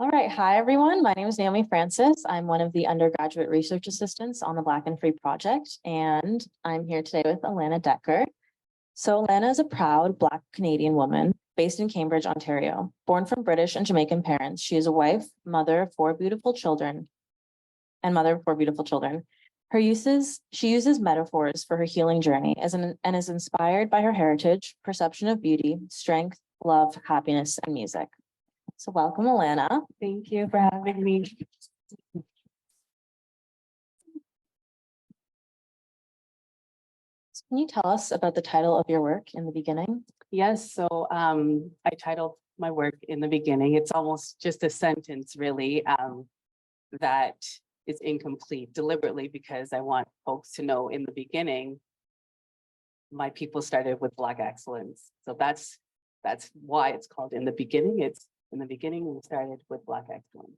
All right, hi everyone. My name is Naomi Francis. I'm one of the undergraduate research assistants on the Black and Free project, and I'm here today with Alana Decker. So Alana is a proud Black Canadian woman based in Cambridge, Ontario. Born from British and Jamaican parents, she is a wife, mother of four beautiful children, She uses metaphors for her healing journey and is inspired by her heritage, perception of beauty, strength, love, happiness, and music. So welcome, Alana. Thank you for having me. Can you tell us about the title of your work in the beginning? Yes, so I titled my work in the beginning. It's almost just a sentence, really, that is incomplete deliberately because I want folks to know in the beginning, my people started with Black excellence. So that's why it's called In the Beginning. It's in the beginning, we started with Black excellence.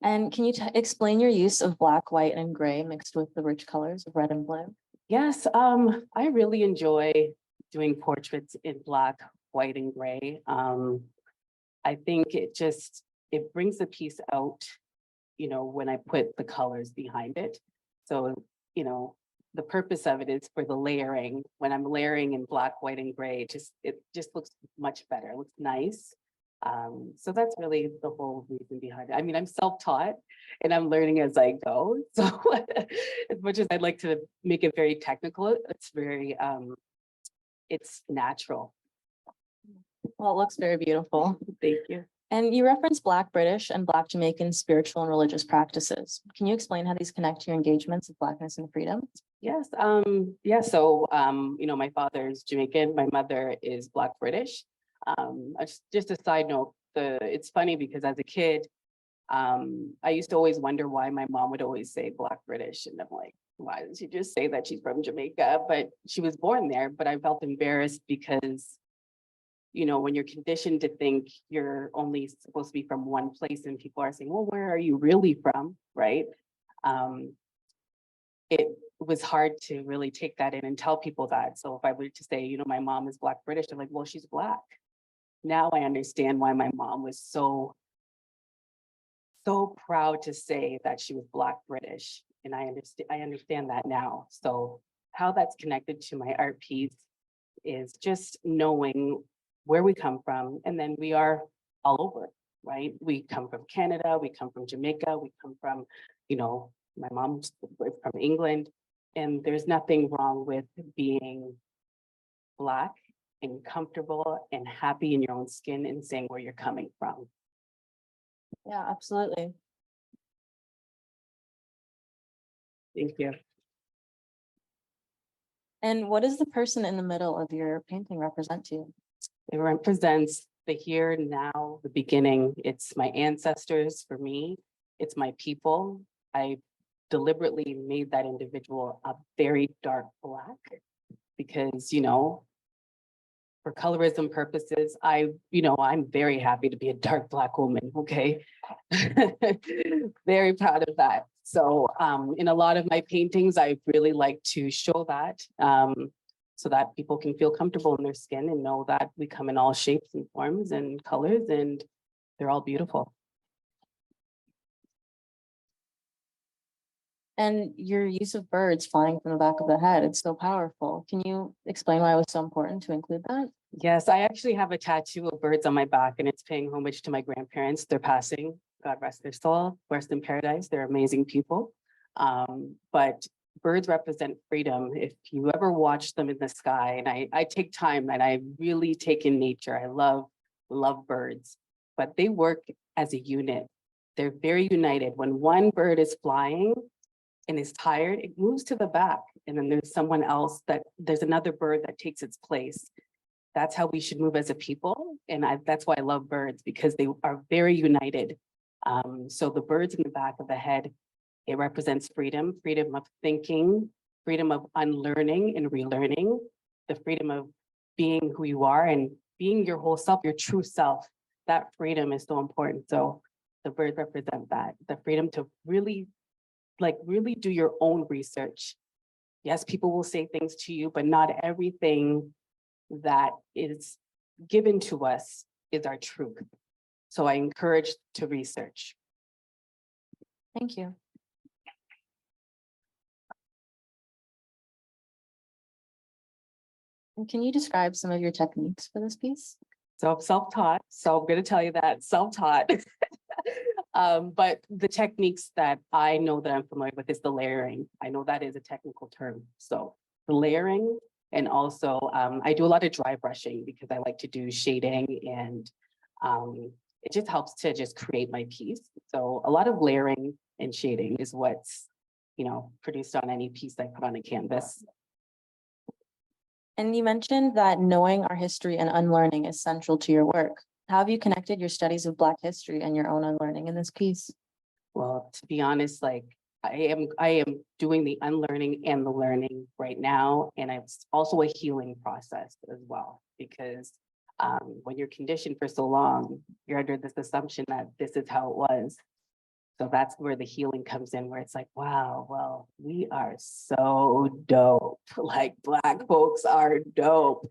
And can you explain your use of black, white, and gray mixed with the rich colors of red and blue? Yes, I really enjoy doing portraits in black, white, and gray. I think it brings the piece out, when I put the colors behind it. So, the purpose of it is for the layering. When I'm layering in black, white, and gray, it just looks much better. It looks nice. So that's really the whole reason behind it. I mean, I'm self-taught and I'm learning as I go. So as much as I'd like to make it very technical, it's natural. Well, it looks very beautiful. Thank you. And you reference Black British and Black Jamaican spiritual and religious practices. Can you explain how these connect to your engagements with Blackness and freedom? Yes. So, my father is Jamaican. My mother is Black British. Just a side note, it's funny because as a kid, I used to always wonder why my mom would always say Black British. And I'm like, why does she just say that she's from Jamaica? But she was born there, but I felt embarrassed because, when you're conditioned to think you're only supposed to be from one place and people are saying, well, where are you really from, right? It was hard to really take that in and tell people that. So if I were to say, my mom is Black British, they're like, well, she's Black. Now I understand why my mom was so proud to say that she was Black British. And I understand that now. So how that's connected to my art piece is just knowing where we come from. And then we are all over, right? We come from Canada, we come from Jamaica, we come from, my mom's from England. And there's nothing wrong with being Black and comfortable and happy in your own skin and saying where you're coming from. Yeah, absolutely. Thank you. And what does the person in the middle of your painting represent to you? It represents the here, now, the beginning. It's my ancestors for me. It's my people. I deliberately made that individual a very dark Black because, for colorism purposes, I'm very happy to be a dark Black woman, okay? Very proud of that. So in a lot of my paintings, I really like to show that so that people can feel comfortable in their skin and know that we come in all shapes and forms and colors and they're all beautiful. And your use of birds flying from the back of the head, it's so powerful. Can you explain why it was so important to include that? Yes, I actually have a tattoo of birds on my back and it's paying homage to my grandparents. They're passing, God rest their soul, rest in paradise. They're amazing people. But birds represent freedom. If you ever watch them in the sky, and I take time and I really take in nature. I love birds, but they work as a unit. They're very united. When one bird is flying and is tired, it moves to the back. And then there's another bird that takes its place. That's how we should move as a people. And that's why I love birds, because they are very united. So the birds in the back of the head, it represents freedom of thinking, freedom of unlearning and relearning, the freedom of being who you are and being your whole self, your true self. That freedom is so important. So the birds represent that, the freedom to really do your own research. Yes, people will say things to you, but not everything that is given to us is our truth. So I encourage to research. Thank you. And can you describe some of your techniques for this piece? So I'm self-taught, so I'm going to tell you that self-taught. But the techniques that I know that I'm familiar with is the layering. I know that is a technical term. So the layering, and also I do a lot of dry brushing because I like to do shading, and it just helps to just create my piece. So a lot of layering and shading is what's, produced on any piece I put on a canvas. And you mentioned that knowing our history and unlearning is central to your work. How have you connected your studies of Black history and your own unlearning in this piece? Well, to be honest, like I am doing the unlearning and the learning right now. And it's also a healing process as well, because when you're conditioned for so long, you're under this assumption that this is how it was. So that's where the healing comes in, where it's like, wow, well, we are so dope. Like Black folks are dope.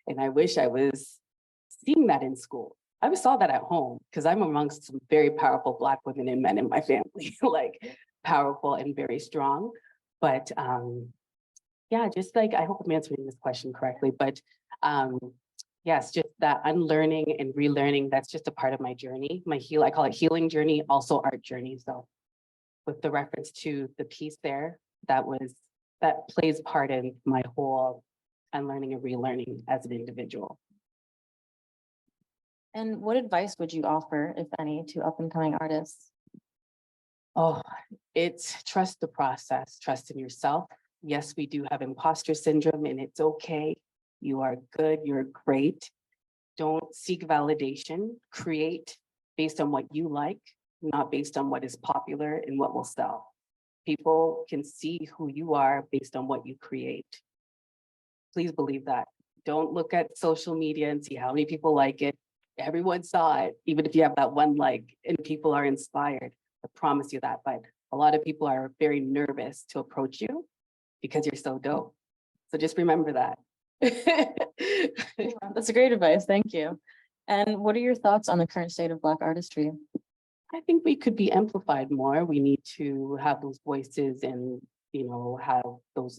And I wish I was seeing that in school. I saw that at home because I'm amongst some very powerful Black women and men in my family, like powerful and very strong. But yeah, just like, I hope I'm answering this question correctly, but yes, just that unlearning and relearning, that's just a part of my journey. I call it healing journey, also art journey. So with the reference to the piece there, that plays part in my whole unlearning and relearning as an individual. And what advice would you offer, if any, to up and coming artists? Oh, it's trust the process, trust in yourself. Yes, we do have imposter syndrome, and it's okay. You are good, you're great. Don't seek validation. Create based on what you like, not based on what is popular and what will sell. People can see who you are based on what you create. Please believe that. Don't look at social media and see how many people like it. Everyone saw it, even if you have that one like, and people are inspired. I promise you that. But a lot of people are very nervous to approach you because you're so dope. So just remember that. That's a great advice. Thank you. And what are your thoughts on the current state of Black artistry? I think we could be amplified more. We need to have those voices and, have the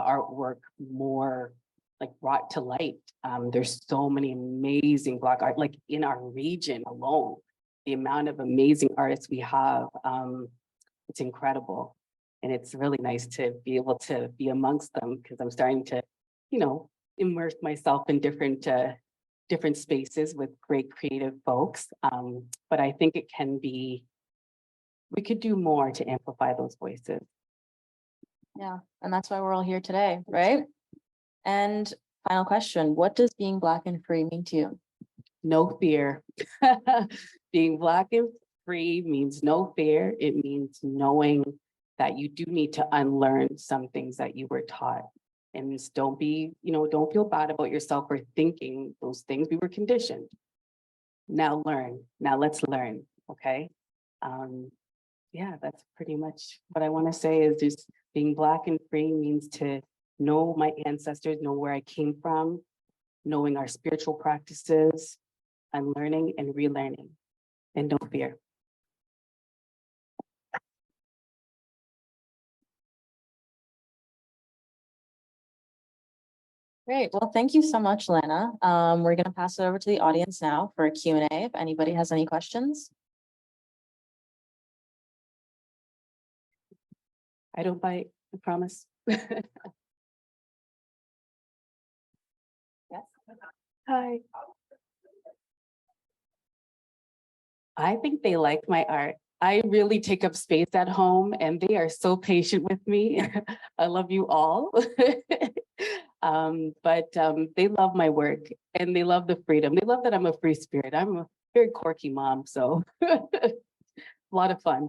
artwork more like brought to light. There's so many amazing Black art, like in our region alone, the amount of amazing artists we have, it's incredible. And it's really nice to be able to be amongst them, because I'm starting to, immerse myself in different spaces with great creative folks. But I think we could do more to amplify those voices. Yeah, and that's why we're all here today, right? And final question, what does being Black and free mean to you? No fear. Being Black and free means no fear. It means knowing that you do need to unlearn some things that you were taught. And just don't feel bad about yourself for thinking those things. We were conditioned. Now learn. Now let's learn. Okay. Yeah, that's pretty much what I want to say, is just being Black and free means to know my ancestors, know where I came from, knowing our spiritual practices, unlearning and relearning, and no fear. Great. Well, thank you so much, Lana. We're going to pass it over to the audience now for a Q&A if anybody has any questions. I don't bite, I promise. Yes. Hi. I think they like my art. I really take up space at home, and they are so patient with me. I love you all. But they love my work, and they love the freedom. They love that I'm a free spirit. I'm a very quirky mom, so a lot of fun.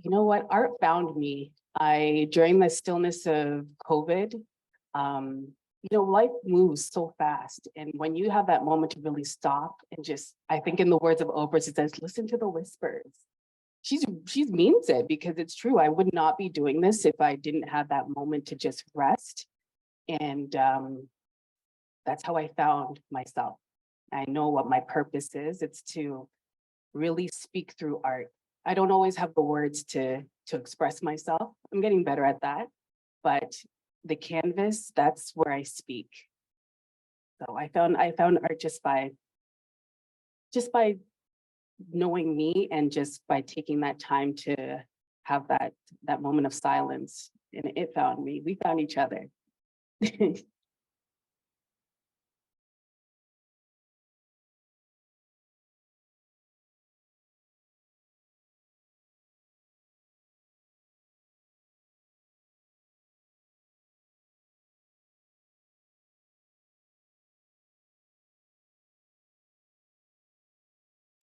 You know what? Art found me. During the stillness of COVID, life moves so fast. And when you have that moment to really stop and just, I think in the words of Oprah, it says, listen to the whispers. she means it, because it's true. I would not be doing this if I didn't have that moment to just rest. And that's how I found myself. I know what my purpose is. It's to really speak through art. I don't always have the words to express myself. I'm getting better at that. But the canvas, that's where I speak. So I found art just by knowing me, and just by taking that time to have that moment of silence. And it found me. We found each other.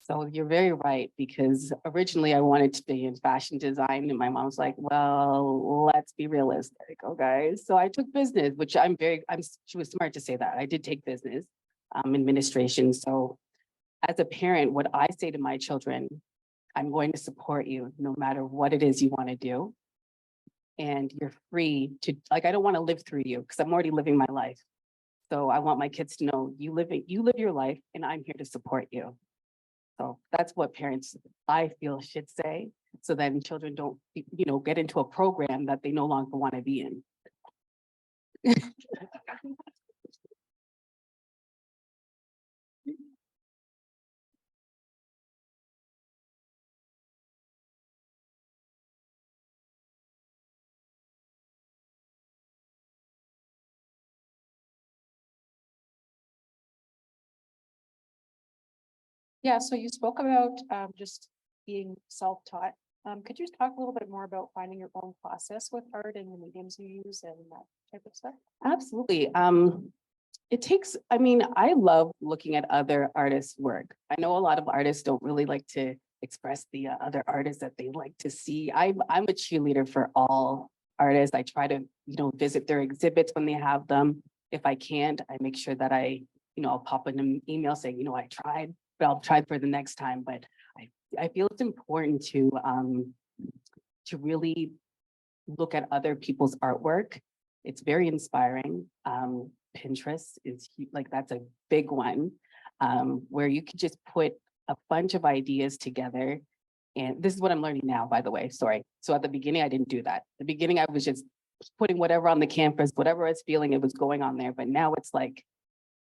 So you're very right, because originally I wanted to be in fashion design, and my mom's like, well, let's be realistic, okay? So I took business, which she was smart to say that. I did take business administration. So as a parent, what I say to my children, I'm going to support you no matter what it is you want to do. And you're free to, like, I don't want to live through you, because I'm already living my life. So I want my kids to know you live your life, and I'm here to support you. So that's what parents, I feel, should say. So then children don't, get into a program that they no longer want to be in. Yeah, so you spoke about just being self-taught. Could you talk a little bit more about finding your own process with art and the mediums you use and that type of stuff? Absolutely. It takes, I love looking at other artists' work. I know a lot of artists don't really like to express the other artists that they like to see. I'm a cheerleader for all artists. I try to, visit their exhibits when they have them. If I can't, I make sure that I'll pop in an email saying, I tried, but I'll try for the next time. But I feel it's important to really look at other people's artwork. It's very inspiring. Pinterest is like, that's a big one, where you could just put a bunch of ideas together. And this is what I'm learning now, by the way, sorry. So at the beginning, I didn't do that. At the beginning, I was just putting whatever on the canvas, whatever I was feeling, it was going on there. But now it's like,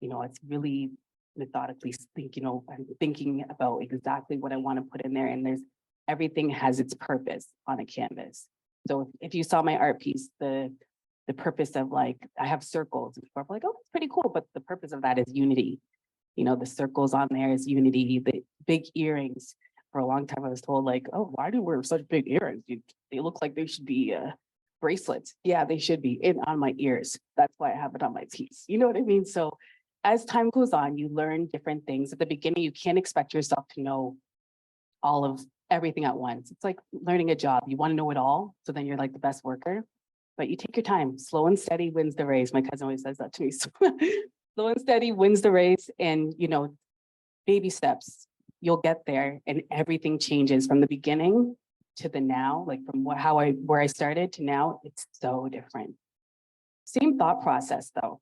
it's really methodically I'm thinking about exactly what I want to put in there. And everything has its purpose on a canvas. So if you saw my art piece, the purpose of, like, I have circles, and people are like, oh, that's pretty cool. But the purpose of that is unity. The circles on there is unity. The big earrings, for a long time I was told, like, oh, why do you wear such big earrings? They look like they should be bracelets. Yeah, they should be on my ears. That's why I have it on my piece. You know what I mean? So as time goes on, you learn different things. At the beginning, you can't expect yourself to know all of everything at once. It's like learning a job. You want to know it all, so then you're like the best worker. But you take your time. Slow and steady wins the race. My cousin always says that to me. So slow and steady wins the race, and baby steps. You'll get there, and everything changes from the beginning to the now. Like from where I started to now, it's so different. Same thought process though,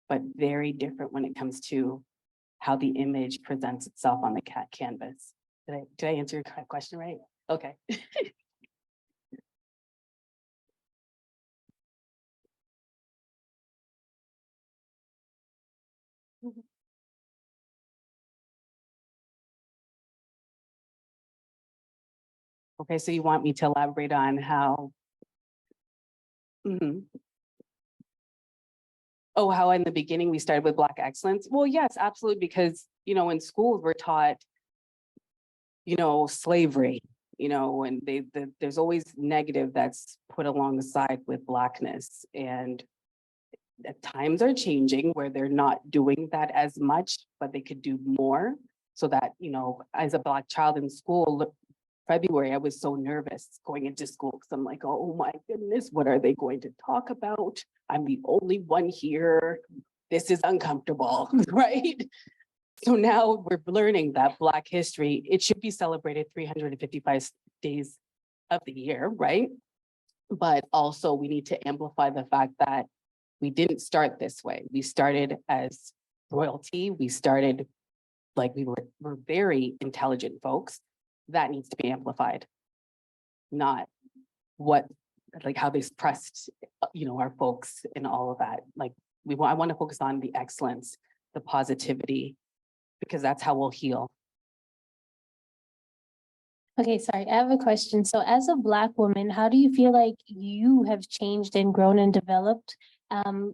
but very different when it comes to how the image presents itself on the canvas. Did I answer your question right? Okay. Okay, so you want me to elaborate on how? Mhm. Oh, how in the beginning we started with Black excellence? Well, yes, absolutely, because in schools we're taught, slavery, and there's always negative that's put alongside with Blackness. And times are changing where they're not doing that as much, but they could do more. So that, as a Black child in school, February, I was so nervous going into school, because I'm like, oh my goodness, what are they going to talk about? I'm the only one here. This is uncomfortable, right? So now we're learning that Black history, it should be celebrated 355 days of the year, right? But also we need to amplify the fact that we didn't start this way. We started as royalty. We started like we're very intelligent folks. That needs to be amplified, not what, like how they suppressed, our folks and all of that. Like I want to focus on the excellence, the positivity, because that's how we'll heal. Okay, sorry, I have a question. So as a Black woman, how do you feel like you have changed and grown and developed,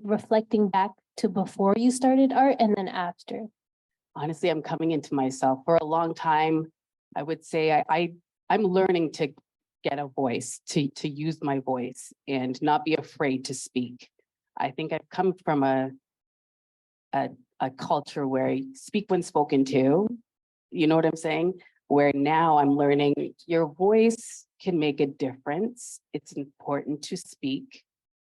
reflecting back to before you started art and then after? Honestly, I'm coming into myself. For a long time, I would say I'm learning to get a voice, to use my voice and not be afraid to speak. I think I've come from a culture where you speak when spoken to, you know what I'm saying? Where now I'm learning your voice can make a difference. It's important to speak.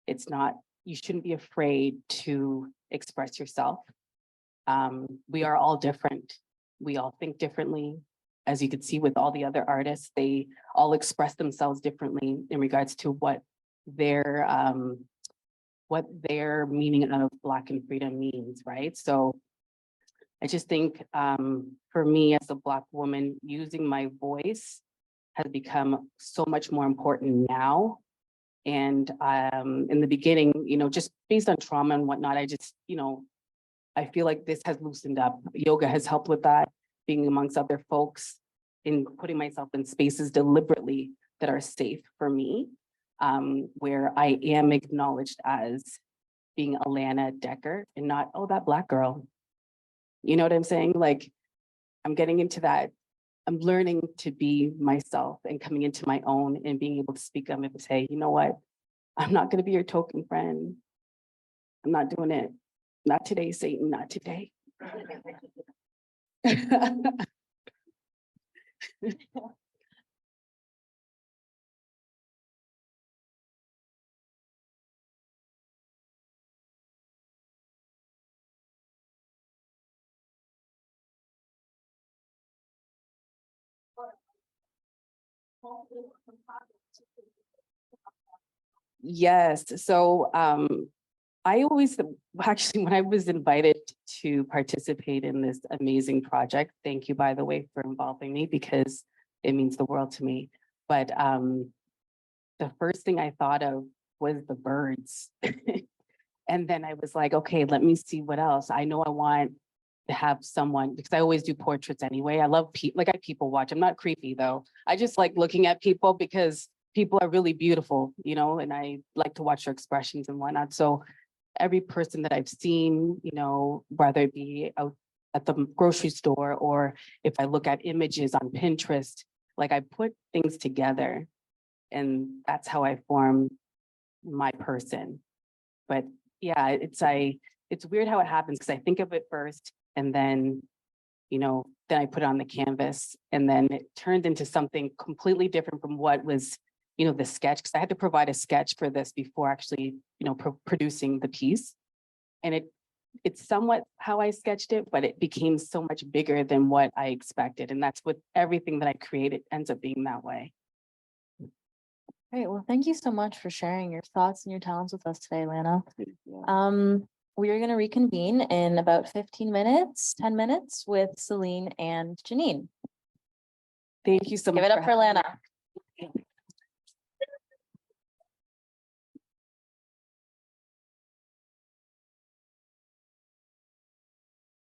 You shouldn't be afraid to express yourself. We are all different. We all think differently. As you could see with all the other artists, they all express themselves differently in regards to what their meaning of Black and freedom means, right? So I just think for me as a Black woman, using my voice has become so much more important now. And in the beginning, just based on trauma and whatnot, I feel like this has loosened up. Yoga has helped with that, being amongst other folks, in putting myself in spaces deliberately that are safe for me, where I am acknowledged as being Alana Decker and not, oh, that Black girl. You know what I'm saying? Like, I'm getting into that. I'm learning to be myself and coming into my own and being able to speak up and say, you know what? I'm not going to be your token friend. I'm not doing it. Not today, Satan, not today. Yes. So I always, actually, when I was invited to participate in this amazing project, thank you, by the way, for involving me, because it means the world to me. But the first thing I thought of was the birds. And then I was like, okay, let me see what else. I know I want to have someone, because I always do portraits anyway. I love people, like I people watch. I'm not creepy though. I just like looking at people because people are really beautiful, and I like to watch their expressions and whatnot. So every person that I've seen, whether it be out at the grocery store or if I look at images on Pinterest, like I put things together and that's how I form my person. But yeah, it's weird how it happens because I think of it first and then, then I put it on the canvas and then it turned into something completely different from what was, the sketch, because I had to provide a sketch for this before actually, producing the piece. And it's somewhat how I sketched it, but it became so much bigger than what I expected. And that's what everything that I created ends up being that way. Great. Well, thank you so much for sharing your thoughts and your talents with us today, Lana. We are going to reconvene in about 15 minutes, 10 minutes with Celine and Janine. Thank you so much. Give it up for Lana.